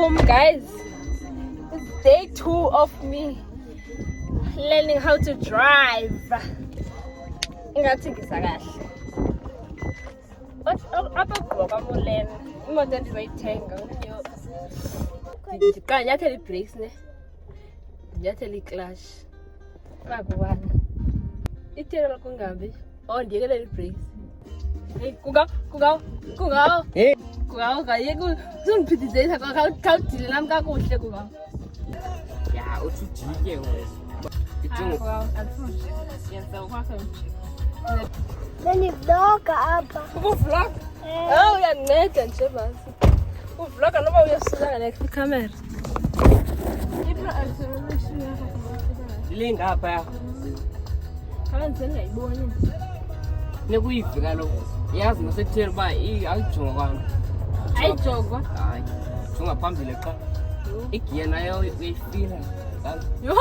home, guys. It's day 2 of me learning how to drive. Ingathi ngisakahle. Apha kugoka molena. Imoto endizoyithenga unyo. Ndiqala nyathela i-brakes ne. Nyathela i-clutch. Bakuwana. Ithela kungabi. Oh, ndiyekelela i-brakes. Hey, kugaw. Hey. Kugaw kaye kuzongiphithizela khawudile nami kakuhle kugaw. Ya, uthi ujike wena. Kugaw, afuthi. Yenza ukwakho nje. Benivloga apha. Ukuvlog? Oh, uyanceda nje basi. Uvloga noma uyasula next camera. Ipro acceleration yakho. Ilinga apha. Kalenze ngiyibona. Nekuyivika lokho. Yazi nasekuthela uba ayijonga kwami. Ayijogwa? Hayi. Jonga phambili qha. Igiya nayo uyifila. Yo!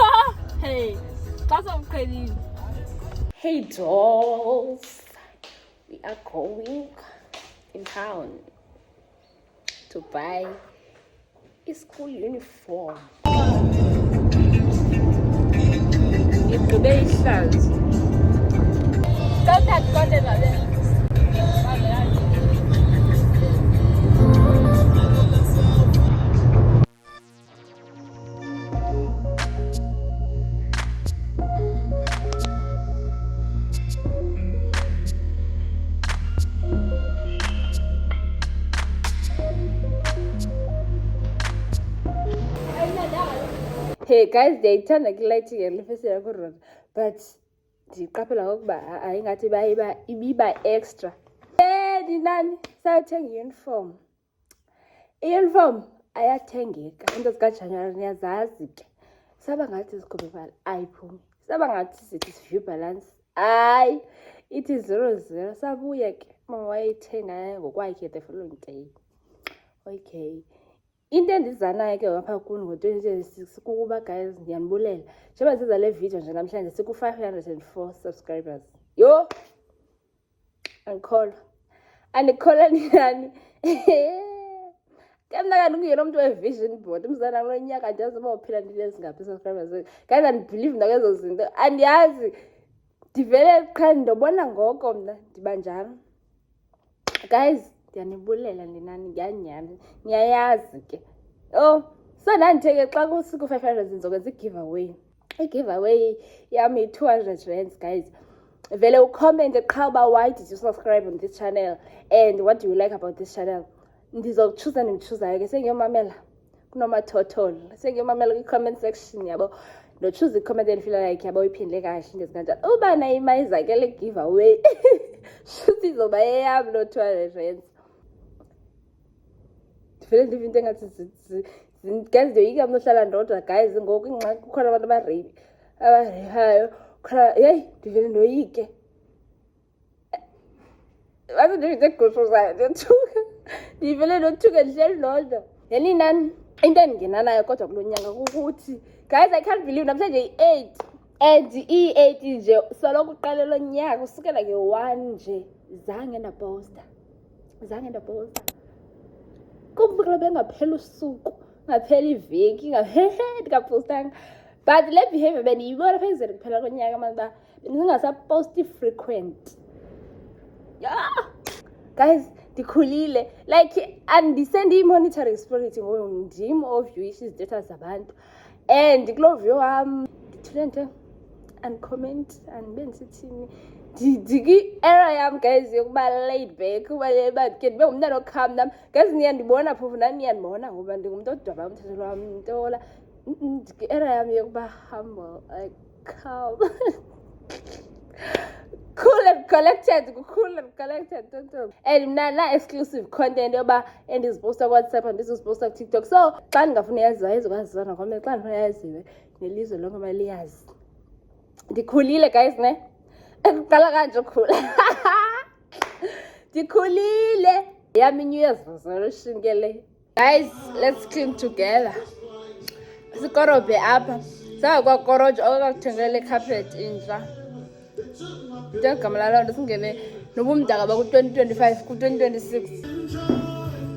Hey, that's okay. Hey dolls, we are going in town to buy a school uniform. Congratulations. Don't that content like that. Hey guys, they turn like lighting and lifesela ku road, but ndiqaphela ukuba ayingathi ibiba extra. Dinani sayothenga uniform. Uniform ayathengeka. Into zikaJanuary niyazazi ke. Saba ngathi sikhuphe imali ayiphumi. Saba ngathi sithi view balance. Ay, it is 00. Sabuya ke mama wayithenga ngokwakhe the following day. Okay. Into endizanayo ke ngapha kuni ngo-2026 kukuba guys ndiyanibulela njengoba siza le video nje namhlanje siku-504 subscribers. Yo, andikholwa nani ke mna kanti unguyena umuntu we-vision board umzana kulo nyaka andiyazi uba uphila ndile zingaphi subscribers guys, andibhelieve nakwezo zinto andiyazi, ndivele qha ndobona ngoko mna ndiba njalo. Guys, ndiyanibulela ndinani ngiyanyani niyayazi ke. Oh, so nanditheke xa kusiku-500 ndizokwenza i-giveaway. I-giveaway yami yi-200 guys. Vele ucommente qha uba why did you subscribe on this channel and what do you like about this channel. Ndizokuchuza ndimchuzayo ke sengiyomamela kunomathotholo, sengiyomamela kwi-comment section yabo ndochuza i-comment endifila like yabo iphindile kahle into ezikanjalo. Uba nayo imali zakele giveaway shuthi izoba yeyam lo 200. Ndivele ndive into engathi guys ndiyoyika mna uhlala ndodwa guys, ngoku ingxaki kukhona abantu abareyihayo. Yeyi ndivele ndoyike. Wazi ndive into egushuzayo ndiyothuka. Ndivele ndothuka ndihleli ndodwa. Yeni nani into endingena nayo kodwa kulo nyanga kukuthi guys, I can't believe namhlanje yi-8 and i-8 nje soloko uqale lo nyaka usukela nge-1 nje zange ndaposta. Kumbukela bengaphela usuku, ngaphela iveki, ndingapostanga. But le behavior bendiyibona phezulu kuphela konyaka manje uba bendingasaposti frequent. Yeah. Guys, ndikhulile. Like andisendi i-monitoring spirit ngoku ndim oviewisha izidata zabantu. And kulo view wam ndithule nto and-comment and bendisithini. Ndiki-era yam guys yokuba laid back uba ke ndibe ngumntana okham nam. Guys niyandibona phofu nani niyandibona ngoba ndingumntu odwaba umthetho lwam ntola. Ndiki-era yam yokuba humble, like calm. Cool and collected. And mna exclusive content yoba endiziposta WhatsApp and ndiziposta TikTok. So xa ndingafuna yaziwa izokwaziwa nakwami, xa ndifuna yaziwe nelizwe lonke maliyazi. Ndikhulile guys ne. Kuqala kanje ukhula. Ndikhulile. Yami New Year's resolution ke le. Guys, let's clean together. Sikorobhe apha. Saka kwa korojo okakuthengele carpet intsha. Ndiyagama lalo nto singene nobumdaka baku 2025 ku 2026.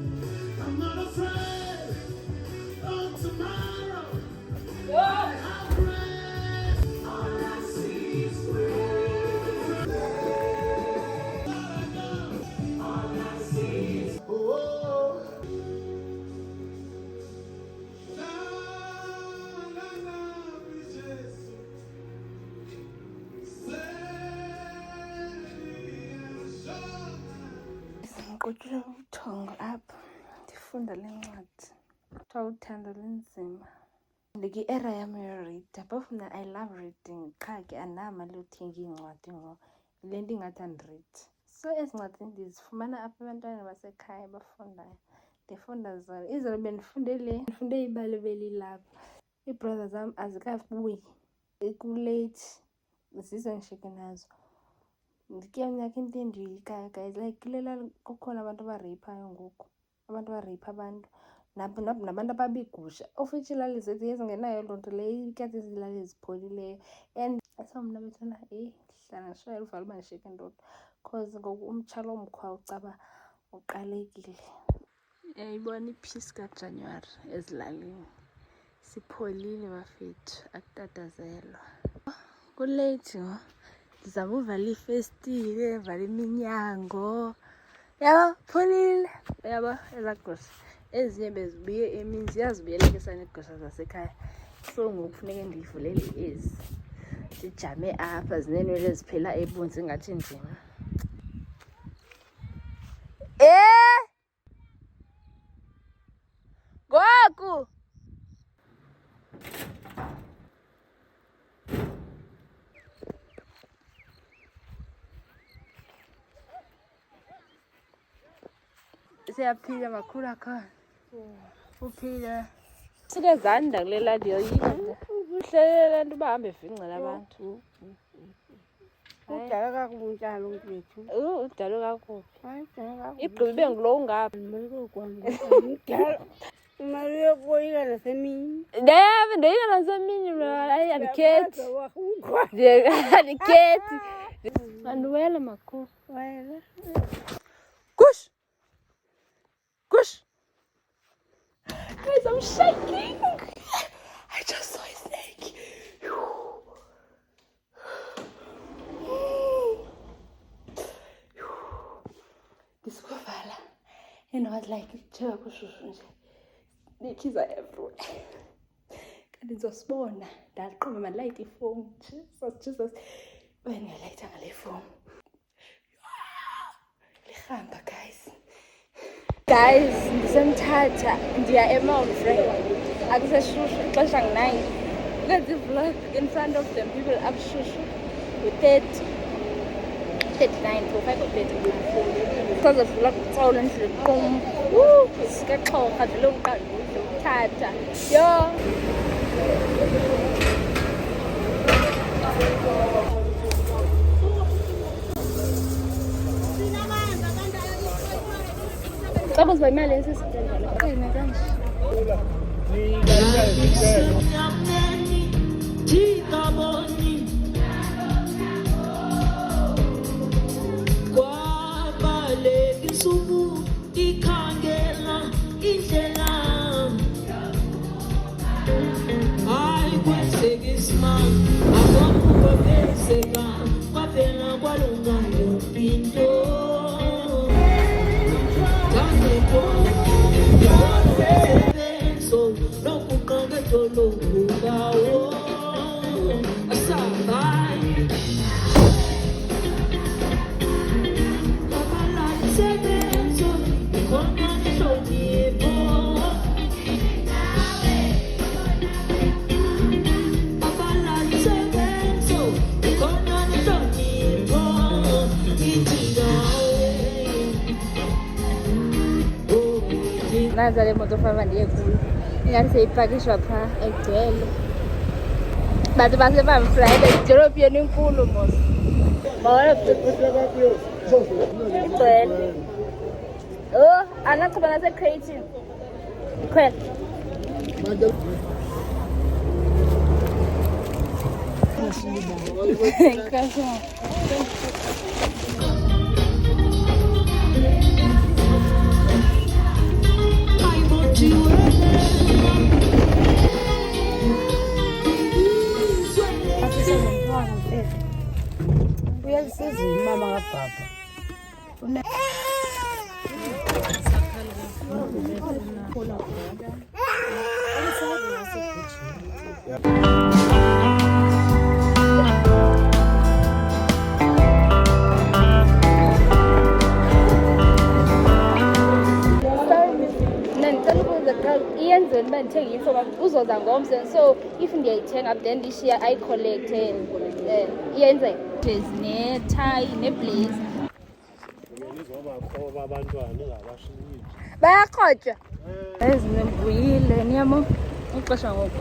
Ndigoqela ubuthongo apha ndifunda le ncwadi kuthiwa uthando linzima. Ndikwi-era yam yorida phofu mna I love reading qha ke andinamali yothenga iincwadi ngoku yile nto ingathi andiridi. So ezi ncwadi ndizifumana apha ebantwaneni basekhaya bafundayo, ndifunda zona. Izolo ndifunde ibali belilapha. Iibrothers zam azikabuyi, ikuleythi, zizo ndishiyeke nazo. Ndike mnyaka into endiyoyikayo guys, like kule lali kukhona abantu abareyiphayo ngoku, abantu abareyipha abantu nabantu ababigusha, of which ilali zethu ezingenayo loo nto leyo, ikati izilali ezipholileyo. And so mna bethuna hlala ndishoya uvalo uba ndishiyeke ndodwa because ngoku umtshalo omkhwa ucaba uqalekile. Uyayibona i-peace kaJanuwari ezilalini, sipholile bafethu, akutatazelwa. Kuleyithi ngo, ndizama uvala iifestile, vala iminyango, yabo pholile, yabo ezagusha. Ezinye bezibuye emini ziyazibuyelekisa neegusha zasekhaya, so ngoku kufuneke ndiyivulele ezi. Ndijame apha zineenwele eziphela ebunzi ngathi ndim. Ngoku siyaphila makhulu akhona. Uphile sike zanda kule lali yoyika nje. Uhlelela nto bahambe evingcela abantu. Udala kakubi umntana wethu. Udalwe kakubi. Hayi, udala kakubi. Igqiba ibe ngulo ungapha. Udala. Imali yokoyika nasemini. Ndoyika nasemini mna, hayi andikhethi. Andikhethi. Andiwele makhulu. Wena. Kush! Kush! Guys, I'm shaking. I just saw a snake. Ndisukuvala. And I was like, "Chewa kushushu nje. Snakes are everywhere." Kanti ndizosibona. Ndaqoma malight ifowuni. Jesus. Wena light ngale phone. Lihamba guys, ndisemthatha ndiya eMomfre. Akuseshushu ixesha ngu-9. Let's vlog in front of them people abushushu with 39 to 5 or 30. Because of vlog all endlini kum. Sikaxhorha nje lo mqandu uthatha. Yo. Vamos by imali esisithandana. Kanje. Naza le moto fava ndiye kuyo. Ingathi seyipakishwa phaa egcwele. Bantu baseMomfre idolophu enkulu mos. Igcwele. Oh, anaqhuba naseCreighton. Khwela. Uyalisizini mama kababa. emsebenzini uba ndithenge iyunifomu uzoza ngomse, so if ndiyayithenga then ndishiya ayicollect iyenzeka netai neblaze bayarhotywa ezinembuyile niyamo ixesha ngoku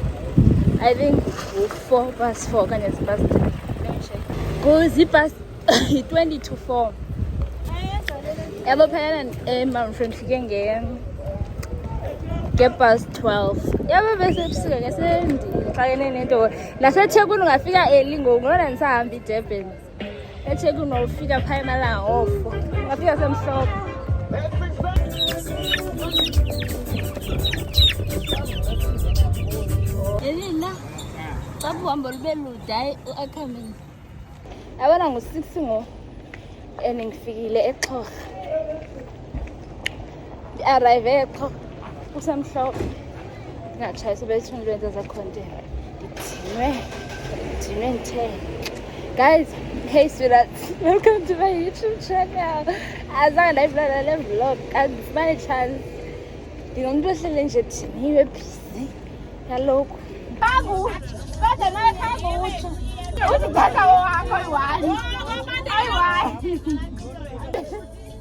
I think ngu-4:04 okanye zi-3. Kuzibhasi yi-20 to 4. Yabo phela Mount Friend ndifike ngebhasi 12. Yabo bese ebusika ke sendixakene nento. NaseThekwini ungafika early ngoku ngona ndisahamba iDurban. eThekwini ufika phaya emalanga ngo-4. Ungafika semhlophe. Elina xa uhambo lube lude hayi u-Ackerman. Yabona ngo-6 ngo and ngifikile eXhorha. Ndi-arrive eXhorha kusemhlophe. Ngatshayisa bethu zakhontina. Ndidinwe ndithe. Guys, hey sweethearts, welcome to my YouTube channel. Azange ndayivlala le vlog, andifumane chance. Ndingumntu ohlele nje diniwe busy. Kaloku. Babu, kodwa nawe babutsho. Uthi tata wakho ayi-1. Ayi-1.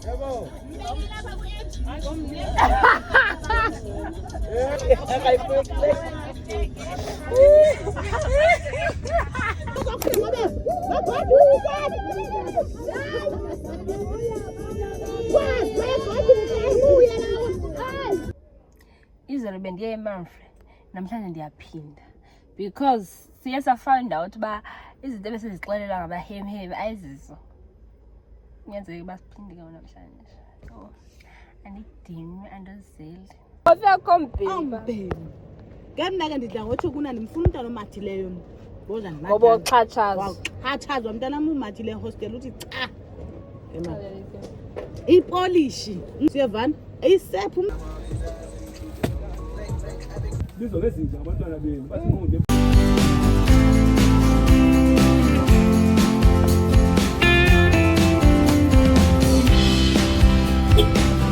Yebo. Izolo bendiye eManfre namhlanje ndiyaphinda because siye safind out uba izinto ebesizixelelwa ngabahemhemi ayizizo. Kuyenzeka uba siphinde ke namhlanje. So andidinwe andozeli. Ofika kombheba. Ke mna ke ndidla ngothi kuna ndimfuna umntana omathileyo ngoza ndimathi. Ngoba uxhatshazwa. Xhatshazwa umntana umathile hostel uthi cha. Ipolishi. Siyavana ayisephu. Bizo ngezinto abantwana benu bathi